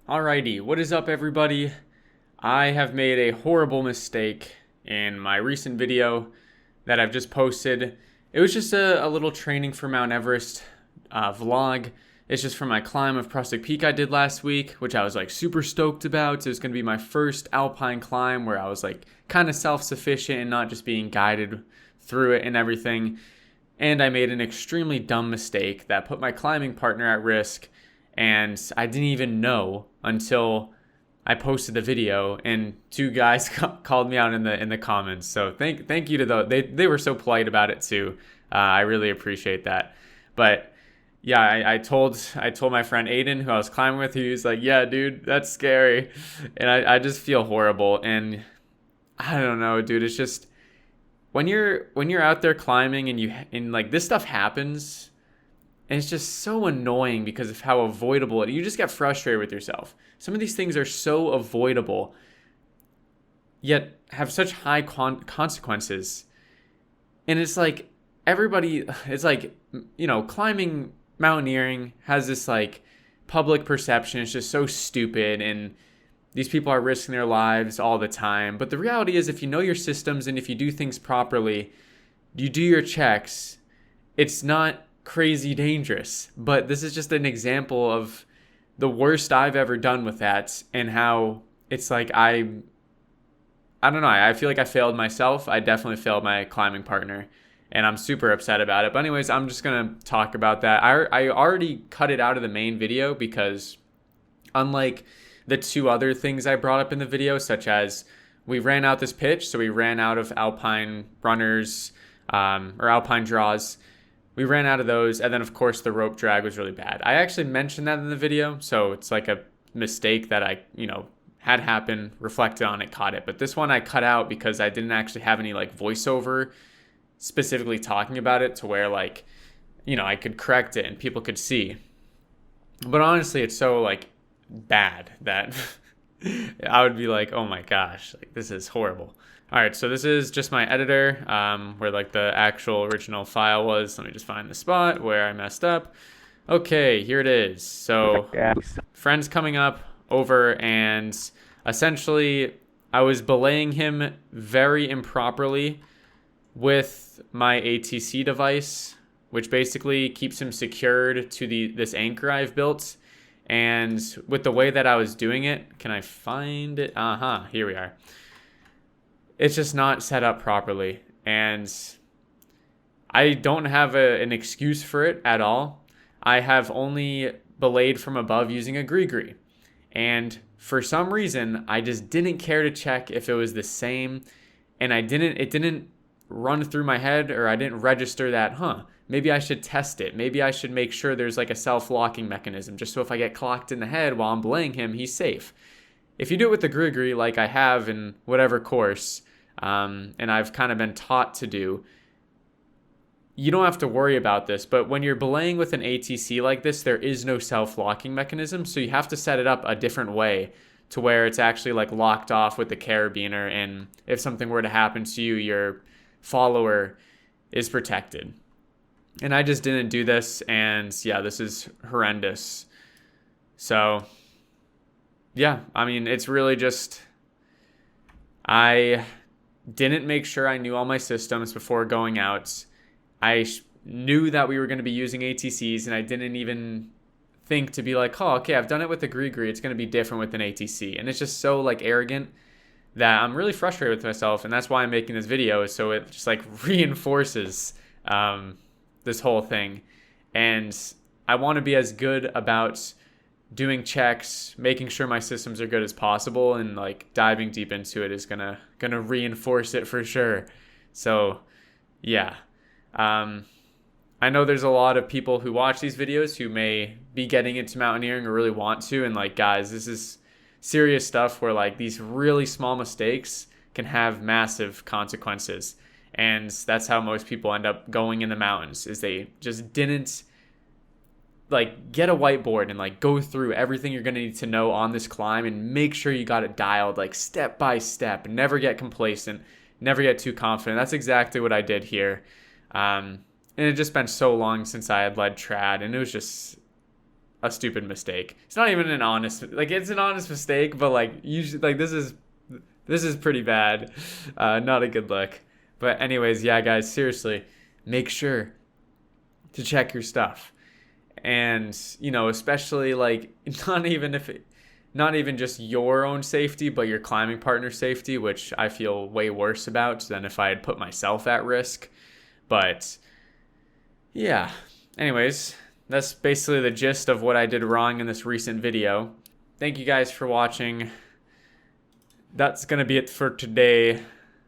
Alrighty, what is up, everybody? I have made a horrible mistake in my recent video that I've just posted. It was just a little training for Mount Everest vlog. It's just from my climb of Prospect Peak I did last week, which I was like super stoked about. It was going to be my first alpine climb where I was like kind of self-sufficient and not just being guided through it and everything. And I made an extremely dumb mistake that put my climbing partner at risk, and I didn't even know until I posted the video, and two guys called me out in the comments. So thank you to those. They were so polite about it too. I really appreciate that. But yeah, I told my friend Aiden, who I was climbing with. He was like, "Yeah, dude, that's scary," and I just feel horrible. And I don't know, dude. It's just when you're out there climbing and like this stuff happens, and it's just so annoying because of how avoidable it is. You just get frustrated with yourself. Some of these things are so avoidable, yet have such high consequences. And it's like it's like, climbing, mountaineering has this like public perception. It's just so stupid. And these people are risking their lives all the time. But the reality is, if you know your systems and if you do things properly, you do your checks, it's not crazy dangerous. But this is just an example of the worst I've ever done with that, and how it's like I don't know, I feel like I failed myself. I definitely failed my climbing partner, and I'm super upset about it. But anyways, I'm just gonna talk about that. I already cut it out of the main video because, unlike the two other things I brought up in the video, such as we ran out this pitch, so we ran out of alpine runners, or alpine draws. We ran out of those, and then of course the rope drag was really bad. I actually mentioned that in the video, so it's like a mistake that I, had happen, reflected on it, caught it. But this one I cut out because I didn't actually have any like voiceover specifically talking about it to where like, I could correct it and people could see. But honestly, it's so like bad that I would be like, oh my gosh, like this is horrible. All right, so this is just my editor, where like the actual original file was. Let me just find the spot where I messed up. Okay, here it is. So friend's coming up over, and essentially I was belaying him very improperly with my ATC device, which basically keeps him secured to this anchor I've built. And with the way that I was doing it, can I find it? Here we are. It's just not set up properly, and I don't have an excuse for it at all. I have only belayed from above using a gree-gree, and for some reason I just didn't care to check if it was the same, and it didn't run through my head, or I didn't register that, maybe I should test it. Maybe I should make sure there's like a self-locking mechanism, just so if I get clocked in the head while I'm belaying him, he's safe. If you do it with the gree-gree like I have in whatever course, and I've kind of been taught to do, you don't have to worry about this. But when you're belaying with an ATC like this, there is no self-locking mechanism, so you have to set it up a different way to where it's actually like locked off with the carabiner, and if something were to happen to you, your follower is protected. And I just didn't do this, and yeah, this is horrendous. So yeah, I mean, it's really just, I didn't make sure I knew all my systems before going out. I knew that we were going to be using ATCs, and I didn't even think to be like, oh, okay, I've done it with the gree-gree, it's going to be different with an ATC. And it's just so like arrogant that I'm really frustrated with myself, and that's why I'm making this video, is so it just like reinforces this whole thing. And I want to be as good about doing checks, making sure my systems are good as possible, and like diving deep into it is gonna reinforce it for sure. So yeah, I know there's a lot of people who watch these videos who may be getting into mountaineering or really want to, and like, guys, this is serious stuff where like these really small mistakes can have massive consequences. And that's how most people end up going in the mountains, is they just didn't like get a whiteboard and like go through everything you're going to need to know on this climb, and make sure you got it dialed like step by step. Never get complacent, never get too confident. That's exactly what I did here. And it had just been so long since I had led trad, and it was just a stupid mistake. It's not even an honest, like it's an honest mistake, but like usually like this is pretty bad. Not a good look. But anyways, yeah, guys, seriously, make sure to check your stuff. And, you know, especially like not even just your own safety, but your climbing partner's safety, which I feel way worse about than if I had put myself at risk. But yeah, anyways, that's basically the gist of what I did wrong in this recent video. Thank you guys for watching. That's going to be it for today.